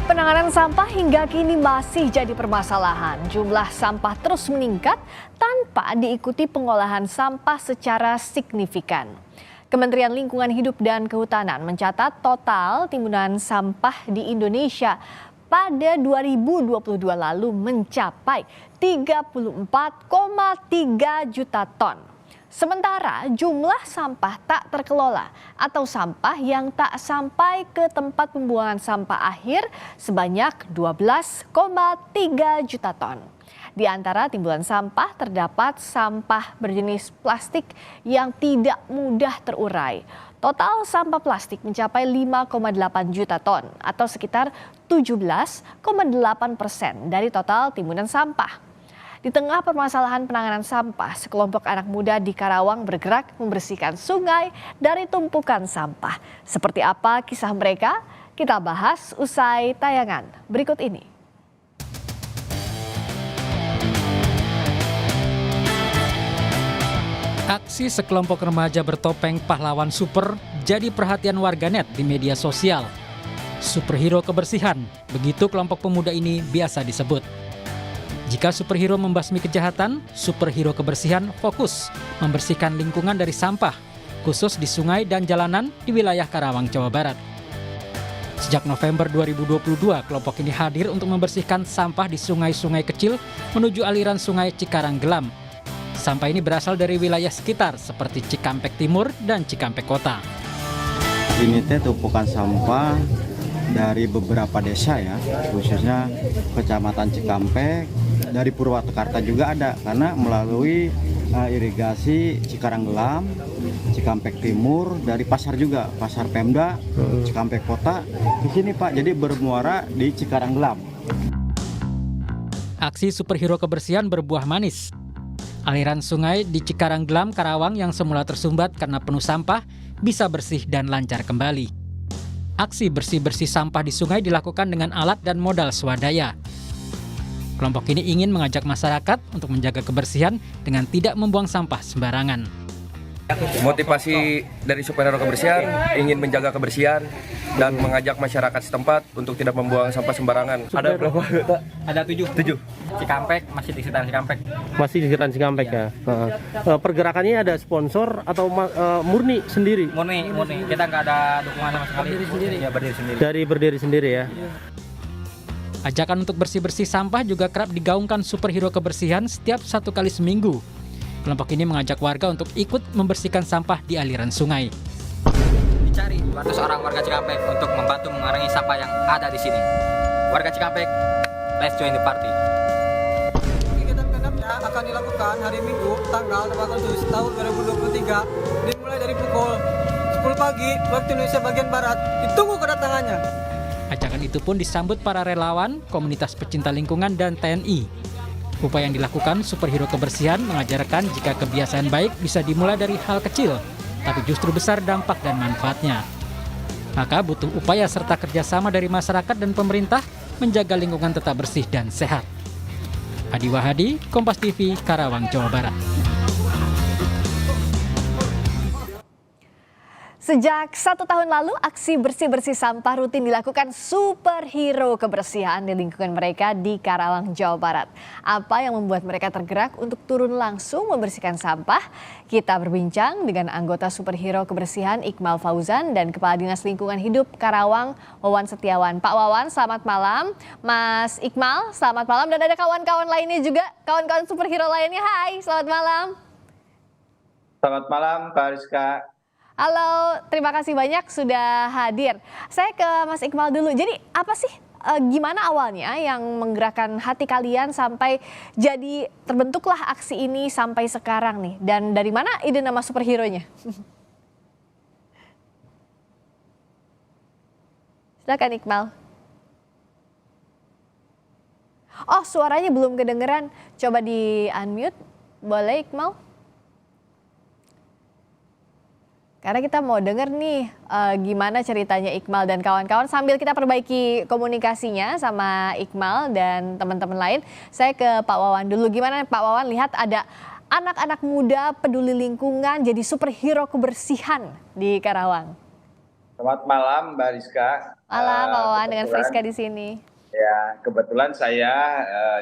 Penanganan sampah hingga kini masih jadi permasalahan. Jumlah sampah terus meningkat tanpa diikuti pengolahan sampah secara signifikan. Kementerian Lingkungan Hidup dan Kehutanan mencatat total timbunan sampah di Indonesia pada 2022 lalu mencapai 34,3 juta ton. Sementara jumlah sampah tak terkelola atau sampah yang tak sampai ke tempat pembuangan sampah akhir sebanyak 12,3 juta ton. Di antara timbunan sampah terdapat sampah berjenis plastik yang tidak mudah terurai. Total sampah plastik mencapai 5,8 juta ton atau sekitar 17,8% dari total timbunan sampah. Di tengah permasalahan penanganan sampah, sekelompok anak muda di Karawang bergerak membersihkan sungai dari tumpukan sampah. Seperti apa kisah mereka? Kita bahas usai tayangan berikut ini. Aksi sekelompok remaja bertopeng pahlawan super jadi perhatian warganet di media sosial. Superhero kebersihan, begitu kelompok pemuda ini biasa disebut. Jika superhero membasmi kejahatan, superhero kebersihan fokus membersihkan lingkungan dari sampah, khusus di sungai dan jalanan di wilayah Karawang, Jawa Barat. Sejak November 2022, kelompok ini hadir untuk membersihkan sampah di sungai-sungai kecil menuju aliran sungai Cikarang Gelam. Sampah ini berasal dari wilayah sekitar seperti Cikampek Timur dan Cikampek Kota. Ini tumpukan sampah dari beberapa desa ya, khususnya Kecamatan Cikampek, dari Purwakarta juga ada karena melalui irigasi Cikarang Gelam, Cikampek Timur, dari pasar juga, pasar Pemda, Cikampek Kota, di sini Pak, jadi bermuara di Cikarang Gelam. Aksi superhero kebersihan berbuah manis. Aliran sungai di Cikarang Gelam, Karawang yang semula tersumbat karena penuh sampah bisa bersih dan lancar kembali. Aksi bersih-bersih sampah di sungai dilakukan dengan alat dan modal swadaya. Kelompok ini ingin mengajak masyarakat untuk menjaga kebersihan dengan tidak membuang sampah sembarangan. Motivasi dari superhero kebersihan ingin menjaga kebersihan dan mengajak masyarakat setempat untuk tidak membuang sampah sembarangan. Ada berapa? Ada 7. Cikampek, masih di sekitar Cikampek. Masih di sekitar Cikampek ya. Pergerakannya ada sponsor atau murni sendiri? Murni. Kita nggak ada dukungan sama sekali. Berdiri sendiri. Ya, berdiri sendiri. Dari berdiri sendiri ya. Ajakan untuk bersih-bersih sampah juga kerap digaungkan superhero kebersihan setiap 1 kali seminggu. Kelompok ini mengajak warga untuk ikut membersihkan sampah di aliran sungai. Dicari 200 orang warga Cikampek untuk membantu mengurangi sampah yang ada di sini. Warga Cikampek, let's join the party. Kegiatan genapnya akan dilakukan hari Minggu tanggal 8 Agustus tahun 2023 dimulai dari pukul 10 pagi waktu Indonesia bagian Barat. Ditunggu kedatangannya. Ajakan itu pun disambut para relawan, komunitas pecinta lingkungan, dan TNI. Upaya yang dilakukan superhero kebersihan mengajarkan jika kebiasaan baik bisa dimulai dari hal kecil, tapi justru besar dampak dan manfaatnya. Maka butuh upaya serta kerjasama dari masyarakat dan pemerintah menjaga lingkungan tetap bersih dan sehat. Adi Wahadi, Kompas TV, Karawang, Jawa Barat. Sejak 1 tahun lalu, aksi bersih-bersih sampah rutin dilakukan superhero kebersihan di lingkungan mereka di Karawang, Jawa Barat. Apa yang membuat mereka tergerak untuk turun langsung membersihkan sampah? Kita berbincang dengan anggota superhero kebersihan Iqmal Fauzan dan Kepala Dinas Lingkungan Hidup Karawang, Wawan Setiawan. Pak Wawan, selamat malam. Mas Iqmal, selamat malam. Dan ada kawan-kawan lainnya juga, kawan-kawan superhero lainnya. Hai, selamat malam. Selamat malam, Kak Rizka. Halo, terima kasih banyak sudah hadir. Saya ke Mas Iqmal dulu. Jadi apa sih, gimana awalnya yang menggerakkan hati kalian sampai jadi terbentuklah aksi ini sampai sekarang nih? Dan dari mana ide nama superhero-nya? Silakan Iqmal. Oh, suaranya belum kedengeran. Coba di-unmute. Boleh Iqmal? Karena kita mau denger nih gimana ceritanya Iqmal dan kawan-kawan sambil kita perbaiki komunikasinya sama Iqmal dan teman-teman lain. Saya ke Pak Wawan dulu. Gimana Pak Wawan lihat ada anak-anak muda peduli lingkungan jadi superhero kebersihan di Karawang? Selamat malam, Mbak Rizka. Malam, Pak Wawan, dengan Kebetulan, Friska di sini. ya, kebetulan saya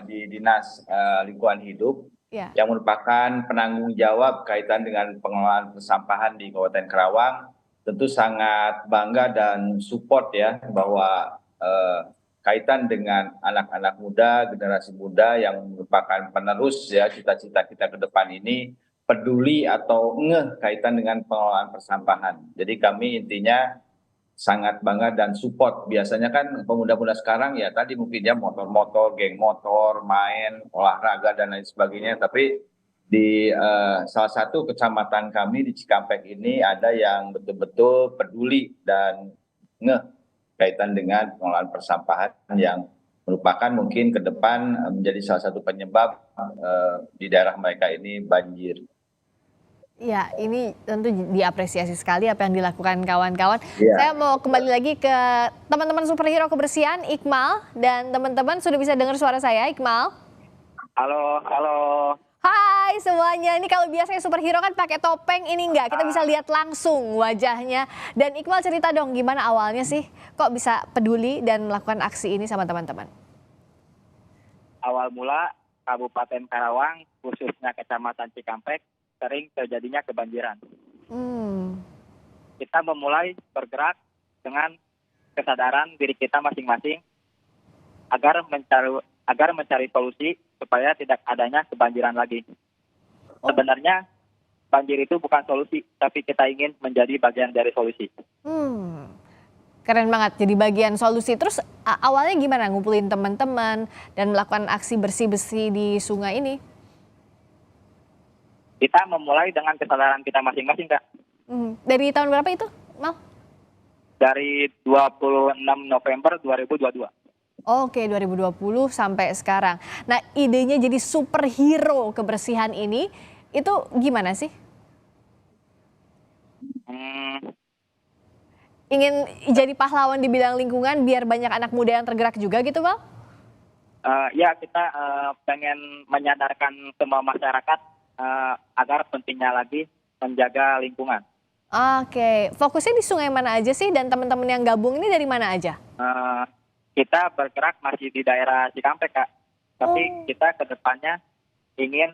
di Dinas Lingkungan Hidup Ya. yang merupakan penanggung jawab kaitan dengan pengelolaan persampahan di Kabupaten Karawang. Tentu sangat bangga dan support ya bahwa kaitan dengan anak-anak muda, generasi muda yang merupakan penerus ya cita-cita kita ke depan ini peduli atau ngeh kaitan dengan pengelolaan persampahan. Jadi kami intinya sangat bangga dan support. Biasanya kan pemuda-pemuda sekarang ya tadi mungkin ya motor-motor, geng motor, main, olahraga dan lain sebagainya. Tapi di salah satu kecamatan kami di Cikampek ini ada yang betul-betul peduli dan ngeh kaitan dengan pengelolaan persampahan yang merupakan mungkin ke depan menjadi salah satu penyebab di daerah mereka ini banjir. Ya, ini tentu diapresiasi sekali apa yang dilakukan kawan-kawan. Iya. Saya mau kembali lagi ke teman-teman superhero kebersihan, Iqmal, dan teman-teman sudah bisa dengar suara saya, Iqmal? Halo, halo. Hai semuanya, ini kalau biasanya superhero kan pakai topeng, ini enggak, kita bisa lihat langsung wajahnya. Dan Iqmal cerita dong gimana awalnya sih kok bisa peduli dan melakukan aksi ini sama teman-teman? Awal mula Kabupaten Karawang, khususnya Kecamatan Cikampek, sering terjadinya kebanjiran. Kita memulai bergerak dengan kesadaran diri kita masing-masing agar mencari solusi supaya tidak adanya kebanjiran lagi. Sebenarnya banjir itu bukan solusi, tapi kita ingin menjadi bagian dari solusi. Keren banget, jadi bagian solusi. Terus awalnya gimana ngumpulin teman-teman dan melakukan aksi bersih-bersih di sungai ini? Kita memulai dengan kesadaran kita masing-masing, Kak. Dari tahun berapa itu, Mal? Dari 26 November 2022. Oke, 2020 sampai sekarang. Nah, idenya jadi superhero kebersihan ini, itu gimana sih? Ingin jadi pahlawan di bidang lingkungan biar banyak anak muda yang tergerak juga gitu, Mal? Ya, kita pengen menyadarkan semua masyarakat agar pentingnya lagi menjaga lingkungan. Oke, fokusnya di sungai mana aja sih dan teman-teman yang gabung ini dari mana aja? Kita bergerak masih di daerah Cikampek, Kak. Tapi kita ke depannya ingin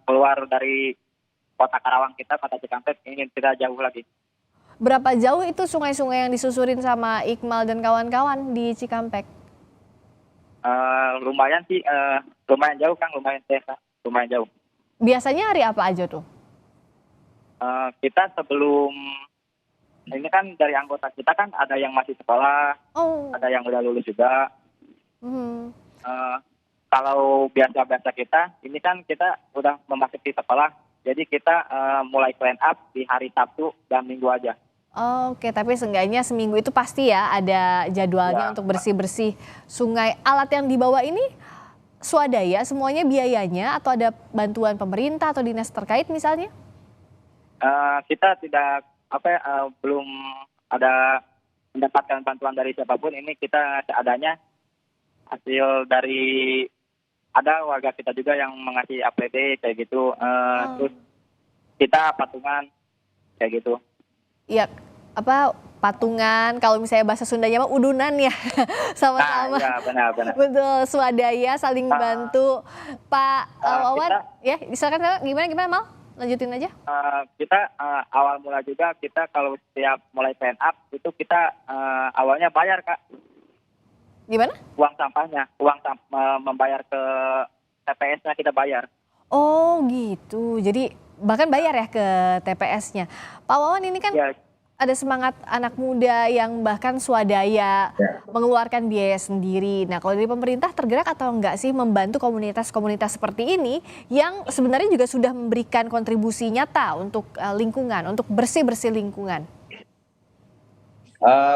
keluar dari kota Karawang kita, kota Cikampek, ingin kita jauh lagi. Berapa jauh itu sungai-sungai yang disusurin sama Iqmal dan kawan-kawan di Cikampek? Lumayan sih, lumayan jauh, Kang, lumayan jauh. Biasanya hari apa aja tuh? Kita sebelum, ini kan dari anggota kita kan ada yang masih sekolah, ada yang udah lulus juga. Kalau biasa-biasa kita, ini kan kita udah memasuki sekolah, jadi kita mulai clean up di hari Sabtu dan Minggu aja. Oke, tapi seenggaknya seminggu itu pasti ya ada jadwalnya untuk bersih-bersih sungai. Alat yang dibawa ini swadaya semuanya biayanya atau ada bantuan pemerintah atau dinas terkait misalnya? Kita tidak belum ada mendapatkan bantuan dari siapapun. Ini kita seadanya hasil dari ada warga kita juga yang mengasih APD kayak gitu. Terus kita patungan kayak gitu. Iya, patungan, kalau misalnya bahasa Sundanya mah udunan ya, sama-sama. Iya, benar. Betul, swadaya, saling bantu. Pak Wawan, ya silakan gimana Mal? Lanjutin aja. Kita awal mula juga kita kalau setiap mulai clean up itu kita awalnya bayar, Kak. Gimana? Uang sampahnya, membayar ke TPS-nya kita bayar. Oh gitu, jadi bahkan bayar ya ke TPS-nya. Pak Wawan ini kan ada semangat anak muda yang bahkan swadaya mengeluarkan biaya sendiri. Nah, kalau dari pemerintah tergerak atau enggak sih membantu komunitas-komunitas seperti ini yang sebenarnya juga sudah memberikan kontribusi nyata untuk lingkungan, untuk bersih-bersih lingkungan?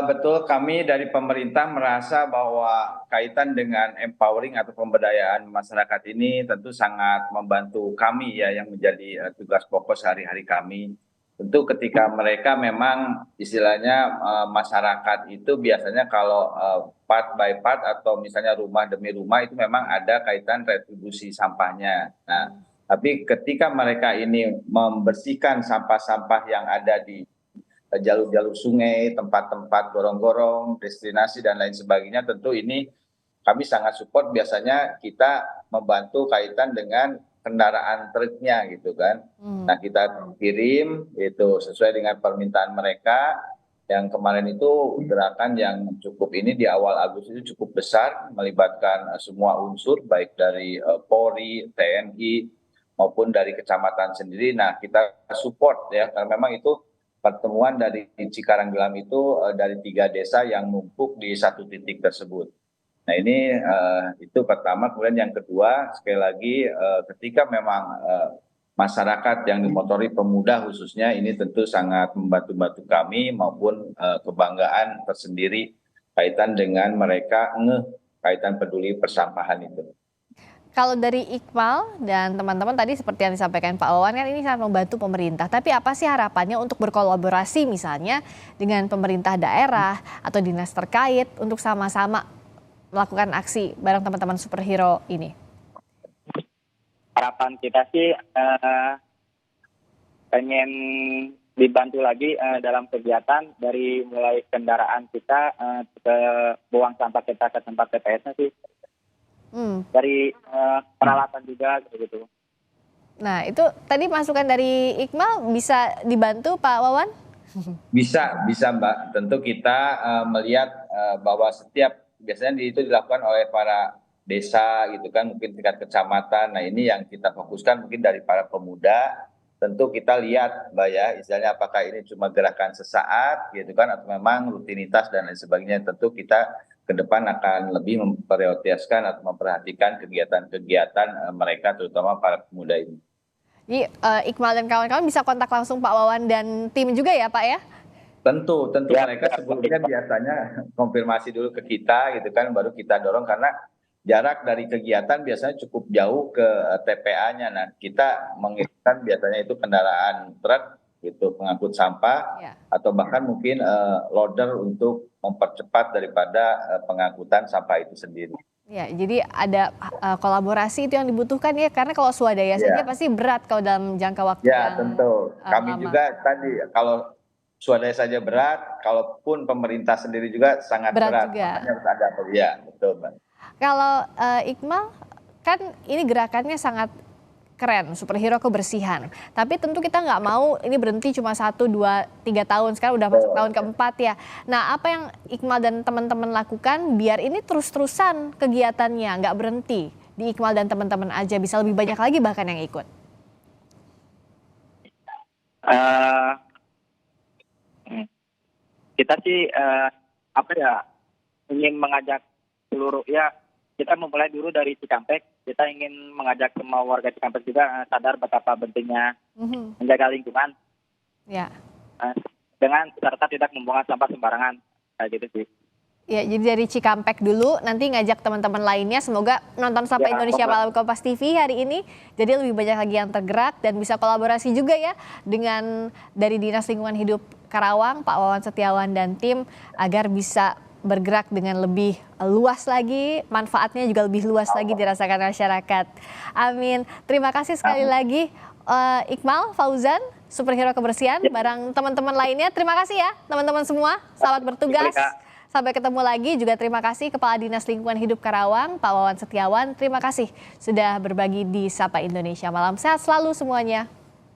Betul, kami dari pemerintah merasa bahwa kaitan dengan empowering atau pemberdayaan masyarakat ini tentu sangat membantu kami ya yang menjadi tugas pokok sehari-hari kami. Tentu ketika mereka memang istilahnya masyarakat itu biasanya kalau part by part atau misalnya rumah demi rumah itu memang ada kaitan retribusi sampahnya. Nah, tapi ketika mereka ini membersihkan sampah-sampah yang ada di jalur-jalur sungai, tempat-tempat gorong-gorong, destinasi dan lain sebagainya, tentu ini kami sangat support. Biasanya kita membantu kaitan dengan kendaraan truknya gitu kan. Nah, kita kirim itu sesuai dengan permintaan mereka. Yang kemarin itu gerakan yang cukup ini di awal Agustus itu cukup besar, melibatkan semua unsur baik dari Polri, TNI maupun dari kecamatan sendiri. Nah, kita support ya, karena memang itu pertemuan dari Cikaranggelam itu dari 3 desa yang numpuk di satu titik tersebut. Nah, ini itu pertama. Kemudian yang kedua, sekali lagi ketika memang masyarakat yang dimotori pemuda khususnya ini tentu sangat membantu kami maupun kebanggaan tersendiri kaitan dengan mereka kaitan peduli persampahan itu. Kalau dari Iqmal dan teman-teman tadi seperti yang disampaikan Pak Wawan kan ini sangat membantu pemerintah. Tapi apa sih harapannya untuk berkolaborasi misalnya dengan pemerintah daerah atau dinas terkait untuk sama-sama melakukan aksi bareng teman-teman superhero ini? Harapan kita sih pengen dibantu lagi dalam kegiatan dari mulai kendaraan kita ke buang sampah kita ke tempat TPS-nya sih. Dari peralatan juga gitu. Nah, itu tadi masukan dari Iqmal bisa dibantu Pak Wawan? Bisa Mbak. Tentu kita melihat bahwa setiap biasanya itu dilakukan oleh para desa gitu kan, mungkin tingkat kecamatan. Nah, ini yang kita fokuskan mungkin dari para pemuda. Tentu kita lihat Mbak ya, istilahnya apakah ini cuma gerakan sesaat gitu kan atau memang rutinitas dan lain sebagainya. Tentu kita ke depan akan lebih memprioritaskan atau memperhatikan kegiatan-kegiatan mereka terutama para pemuda ini. Jadi Iqmal dan kawan-kawan bisa kontak langsung Pak Wawan dan tim juga ya Pak ya? Tentu mereka sebelumnya biasanya konfirmasi dulu ke kita gitu kan, baru kita dorong karena jarak dari kegiatan biasanya cukup jauh ke TPA-nya. Nah, kita mengirimkan biasanya itu kendaraan truk gitu, pengangkut sampah atau bahkan mungkin loader untuk mempercepat daripada pengangkutan sampah itu sendiri. Ya, jadi ada kolaborasi itu yang dibutuhkan ya, karena kalau swadaya saja pasti berat kalau dalam jangka waktu yang tentu. Kami lama. juga tadi kalau swadaya saja berat, kalaupun pemerintah sendiri juga sangat berat. Juga. Makanya harus ada betul, Mbak. Kalau Iqmal kan ini gerakannya sangat keren, superhero kebersihan. Tapi tentu kita nggak mau ini berhenti cuma 1, 2, 3 tahun. Sekarang udah masuk tahun keempat ya. Nah, apa yang Iqmal dan teman-teman lakukan biar ini terus-terusan kegiatannya, nggak berhenti di Iqmal dan teman-teman aja, bisa lebih banyak lagi bahkan yang ikut? Kita sih ingin mengajak seluruh kita memulai dulu dari Cikampek. Kita ingin mengajak semua warga Cikampek juga sadar betapa pentingnya menjaga lingkungan. Ya. Dengan serta tidak membuang sampah sembarangan. Kayak gitu sih. Ya, jadi dari Cikampek dulu, nanti ngajak teman-teman lainnya. Semoga nonton Sapa Indonesia Malam Kompas TV hari ini. Jadi lebih banyak lagi yang tergerak dan bisa kolaborasi juga ya dengan dari Dinas Lingkungan Hidup Karawang, Pak Wawan Setiawan dan tim agar bisa bergerak dengan lebih luas lagi, manfaatnya juga lebih luas lagi dirasakan masyarakat. Amin. Terima kasih sekali lagi Iqmal, Fauzan, superhero kebersihan bareng teman-teman lainnya. Terima kasih ya teman-teman semua, selamat bertugas. Sampai ketemu lagi. Juga terima kasih Kepala Dinas Lingkungan Hidup Karawang, Pak Wawan Setiawan. Terima kasih sudah berbagi di Sapa Indonesia Malam. Sehat selalu semuanya.